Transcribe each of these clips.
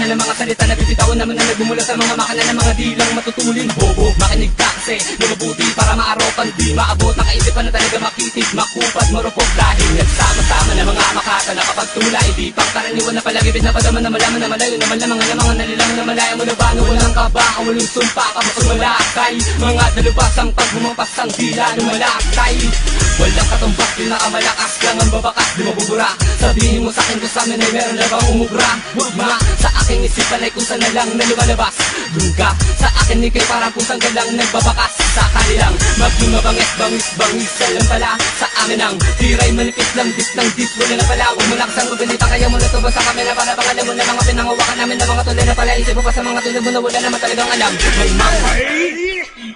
ng mga salita na bibitawan naman na nagbumula sa mga makina ng mga dilang matutulin. Bobo, makinig ka kasi na mabuti para maarokan di maabot. Nakaisipan na talaga makitig, makupad, marupok dahil nagsama-sama na mga makata na kapag tula di pang karaniwan na palagibit na padaman na malaman na malayo naman na mga nalilang na malaya mo na ba na walang kaba ang walang sumpa kapag malakay mga dalubas ang pagmumampas ang dila na malakay. Walang katumbas, pinakamalakas lang ang babakas di mabubura. Sabihin mo sa'kin kung saan ay meron na bang umubra. Huwag ma, sa aking isipan ay kung saan na lang na lumalabas. Dun ka, sa akin ikay parang kung saan ka lang nagbabakas. Sa kanilang maging mabangis, bangis lang pala. Sa amin ang tiray malipit lang, dis ng dis. Wala na pala, huwag mo lakas ang mabalita. Kaya mo natubas sa kamera para pangalan mo na mga pinangawakan namin na mga tulad na pala. Isip mo pa sa mga tulad mo na wala naman talagang alam. May mga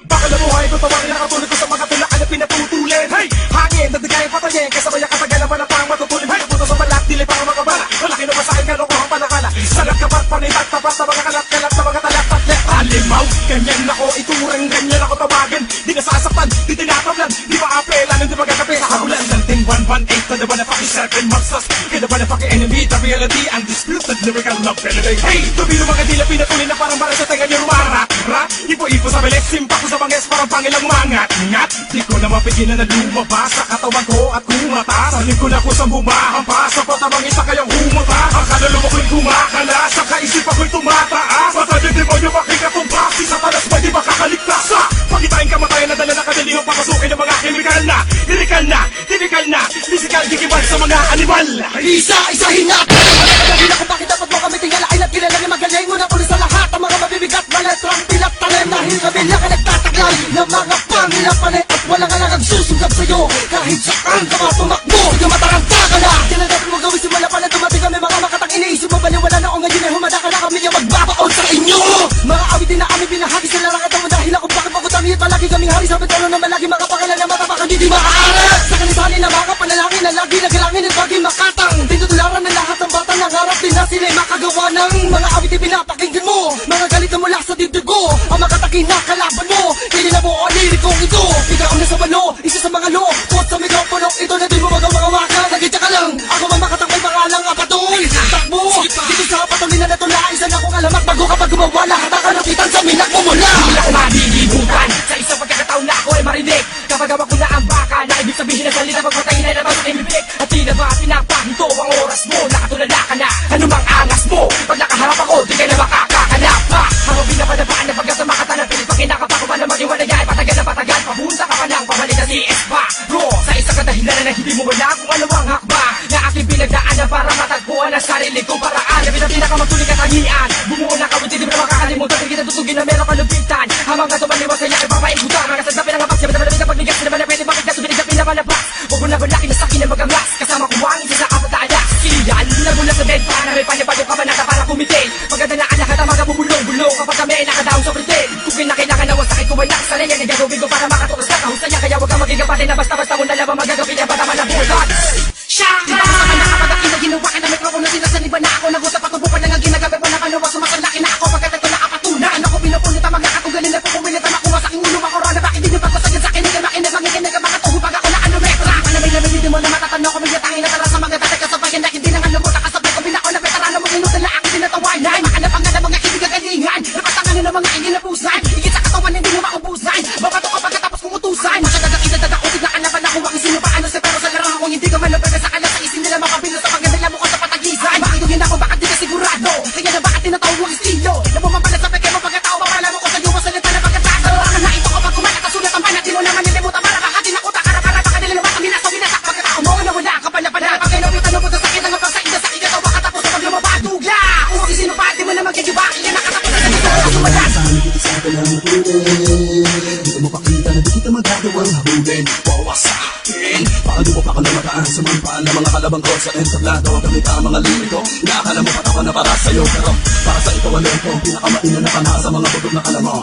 bakal na buhay ko tawag na nakatulad ko sa mga tulakan na pinatutulin. Hey! Hangin, nagdagay patayin, kasabay ang katagalan pa na pang matutulin. Hey! Puto sa balat, dili pa ang mga bala. Malaki na masahin ka, nukuhang panakala. Salat ka ba't panitag, tapat na mga kalat-kalat na mga talak-tatlet. Alimaw, ganyan ako, iturang ganyan ako tawagin. Di nasasaktan, di tinatablan, di maapela, di magkakape sa habulan. Lanting 118, to the motherfucking serpent monsters. Kaya the motherfucking enemy, the reality, undisputed lyrical love melody. Hey! Tumino mga dila pinatulin na parang para sa tenga niyo rumarat. Ipo-ipo sa bilis, simpa ko sa bangis, parang pangilang mangat-ngat. Di ko na mapigilan na lumabas sa katawan ko at kumata. Saling ko na ko sa bumahampas, sa patabang isa kayang humata. Ang kaluluwa ko'y kumakala, sa kaisipan ko'y tumataas. Matali demonyo makikatumbas, si Satanas ba di makakaligtas? Pagitain kamatayan na dala na kadalihang papasukin ng mga chemical na, lirikal na, typical na, physical gigibal sa mga animal. Isa-isahin natin Dahil ako bakit dapat mo kami tingalain at kilala niya magaling mo na pulis sa lahat ang mga mabibigat na letrang pinagtalim dahil kabila ka nagtataglay ng mga pangilapalit at walang alagang susugab sa'yo kahit saan ka matumakbo hindi mataranta ka na tinanggapin mo gawin simula pa na dumating kami mga makatang iniisip mo baliwala na o ngayon ay humada ka na kami yung magbabaon sa inyo mga awitin na kami pinahagi sa larangat mo dahil ako bakit pagutami at palagi kaming hari sa betolo na malagi mga pangalan na matapakan hindi maaarap sa kanisanin na mga panalangin na lagi nagilangin at bagay makatang tinutularan ng lahat ng bata nangarap din na sila makagawa ng mga awitin pinapakinggan mo mga galit na mula sa dibdib ko ang makataking na kalaban mo hindi na mo o lirikong ito ikaw na sa balo isa sa mga lo kot sa mikropono ito na din mo mga waka nagitya ka lang ako mamakatang may pangalang apatol takbo dito sa patuloy na natulais na akong alamat bago kapag gumawa lahat ang kanapitan sa minak mo mula hindi ako malilibutan sa isang pagkakataon na ako ay marinig kapag hawak ko na ang baka na ibig sabihin na salita pagpatayin na naman sa imibig at di na ba pinapahinto ang oras mo nakatulala ka na anumang angas mo pag nakaharap ako di ka na makakakanap pa habang pinapadabaan na pagkat sa makatanang pinipakina ka pa na maging walagay patagal na patagal pabunta ka pa ng pabalik na CS pa bro sa isang kadahilan na hindi mo wala kung ano ang hakba na aking pinagdaanan para matagpuan ang sarili kong paraan na pinakamagtuloy katangian bumuo na kawit hindi mo na makakalimutan hindi kita tutugin na meron kalupitan habang nga tumaliwas kaya ay papaikutan mga kasagsabi ng abak siya malamig na pagnigas sila na pwede bakit na subinig na pinapalapas huwag mo na balaki na sakin na magangas kasama ko ang isa sa kapatalas siyan na mula sa bed para may panyapago ka manata para kumite pagkadalaan lahat ang mga bubulong-bulong kapag kami ay nakadaon sa pretend kung kinakailangan na wasakit ko ay nakasalay yan ay gagawin ko para makatukas ka kahusay niya kaya huwag kang maging kapatid na basta-basta mo na labang magagawin niya bata malabulan Shaka! Nakapagdating na ginawa ka na mikropono sinasaliban na ako nag-usap at tubukan na nga ginagabi pa na kalawa sumasalaki na ako pagkat ito nakapatunan ako pinupunit ang mga katugalin na pupumilit ang makuha sa aking ulo makorona bakit di nyo pagpasagin sa akin hindi makinig mangikinig ang mga tuho pag ako na ano metra panamay na hindi mo na matatanong ko may tangin na tara sa mga tatay kasabayan na hindi nang alumot ang kasabay ko binako na veterano mong inutan na aking tinatawanan makanap ang nga ng mga kibigagalingan napatanganin ng mga inginapusan higit sa katawan hindi mo maubusan babato ka pagkatapos kong utusan masagagak idadadakotig na kanaban ako ang sino paano sa pero sa larang kung hindi ka malapit sa kanya sa isin nila makapilo sa pagkandala mo ko sa patagisan bakit yung ako bakit di ka sigurado kaya na bakit tinatawag mo estilo na bumabala sa peke mo pagkatao mapala mo ko sa iyo masalita na pagkatasa ang na ito kapag kumalat sulat ang panat di mo naman nilimutan para makatin ako takara para baka nila naman ang binasa binasak pagkatao mo na wala ka pala pagkay nawitan mo sa sakit ang pagsaida sa ida tawa katapos sa paglumabad dugla kung ang sino pa di mo naman kagiba kaya nakatapos na dito sa sumalat sa akin ang huli dito mo pakita na di kita magagawang habulin wawa sa akin paano mo pa ka namataan sumampa na mga kalabang ko sa entablado gamit ang mga liriko inaakala mo patawa na para sa'yo pero para sa ito ano ito pinakamaina na panha sa mga butog na alam mo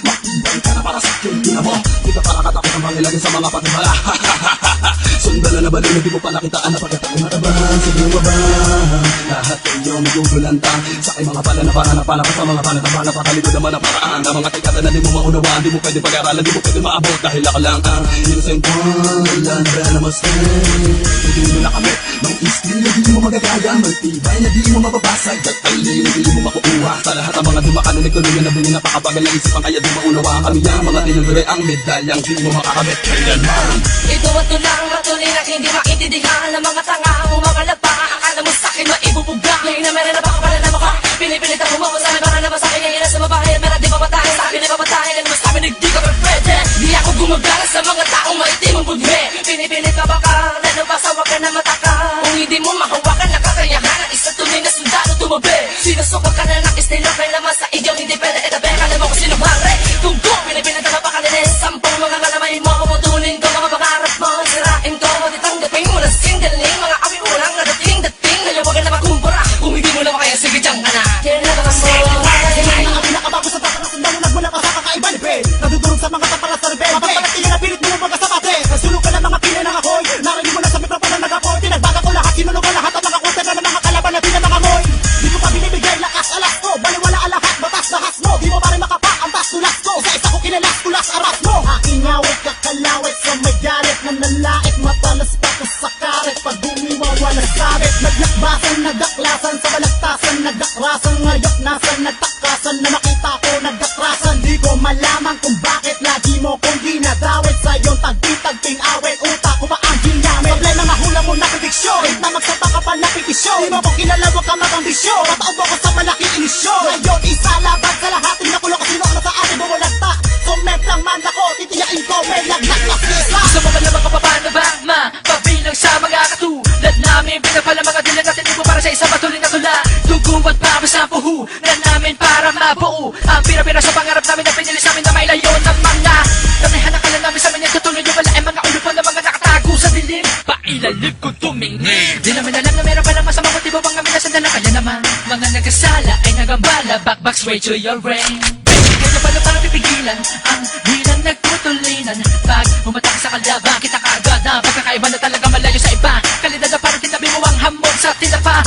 matibay ka na para sa akin ina mo di ka para katakot ang pangilagay sa mga patimala sundan pala na baliw, hindi mo pala kitaan na pagkatao matabahan. Sige mo ba? Lahat kayo magugulanta sa aking mga pala na panap sa mga panat patalikod naman ang paraan. Ang mga tikata na di mo maunawaan, di mo pwede pag-aralan, di mo pwede maabot dahil ako lang ang innocent one. Landa na mas hindi mo nakamit ng skill na di mo magagaya, magtibay na di mo mababasag at alin na di mo makukuha. Sa lahat ang mga dumakanunig tuloy na bunyi napakabagal ng isipan kaya di maunawaan kami ang mga tinaguri ang medalyang di mo makakabit kailanman. Ito at tulang matuloy na hindi maintindihan ng mga tanga o mga nagpaka. Akala mo sa'kin maibubuga, ngayon na meron na baka pala na mukha. Pinipilit ako mo sa akin para naman sa'kin ngayon na sa mabahay at meron di papatahin sa akin ay papatahin. At mas amin di ka pwede. Di ako gumagala sa mga taong maitim ang budme. Pinipilit ka baka, lalabasa wag ka na mataka. Kung hindi mo mahawakan na kakayahan ang isa tunay na sundalo tumabi. Sinusubok ka na ng estilo kaya naman sa iyo hindi pwede itabi. Kala mo ko sino pare, kung ko pinipilit na napakalinis. Sampung mga kalamay mo, putunin ko mga pangarap mo. Sirain ko, titanggapin mo na singgaling. Mga awi ulang na dating. Ngayon wag ka na makumpura. Kung hindi mo na makaya, sige dyan ka na. Kailangan mo Ang pinakabago sa tapas ng damo nagmula pa sa kakaiba ni Ben. Nadudurog sa mga tapalas sa rebel. Mapagpalatingin na pilit mo mga sabate. Nasulog ka ng mga pila ng ako'y narinig mo na sa mikropono nag-apoy. Tinagbaga ko lahat, sinunog ko lahat ang mga kuter na ng mga kalaban na pinamakangoy. Di ko pa binibigay lakas alas ko. Baliwala ang lahat, batas bahas mo. Di mo pa rin makapa ang tas-tulas ko. Sa isa ko kinalas, tulas aras mo. Aking ngawit kakalawit sa may galit na nalait. Matalas pa ko sa karet. Pag gumiwawala sabit. Naglakbasan, nagaklasan sa balagtasan. Nagakrasan, ngayok nasan, nagtakasan. Na makita ko, nagakrasan. Di ko malaman kung bakit lagi mo kong ginadawit. Sa iyong tagpi-tagping awit. Utak ko ba ang ginamit? Problema mahula mo na prediksyon. Kahit na magsapa ka pa na petisyon. Di mo ko kilala, wag ka magambisyon. Mataob ako sa malaki inisyon. Ngayon, isa laban sa lahat. Tingnan ko lang kung sino ano sa atin bumulagta. Comment lang man ako, titiyain ko, may laglag na sisa. Gusto mo ba naman kapapano ba? Mapabilang sa mga katulad namin. Pinapala mga dilan natin ibo para sa isang patuloy na tula. Duguwat pa sa puhu na namin para mabuo. Ang pira-pira sa pangarap namin na pinili sa amin na may layo ng mga damihan na kala namin sa amin yung tutuloy yung wala ay mga ulupan na mga nakatago sa dilim. Pailalim ko tumingin. Di namin alam na meron pa ng masamang motibo bang kami nasandala. Kaya naman mga nagkasala ay nagambala. Back straight to your brain. Kaya pala para pipigilan ang bilang nagtutulinan. Pag umatak sa kalaban, kita kaagad na pagkakaiba na talaga malayo sa iba. Kalidad na parang tinabi mo ang hamon sa tinapa.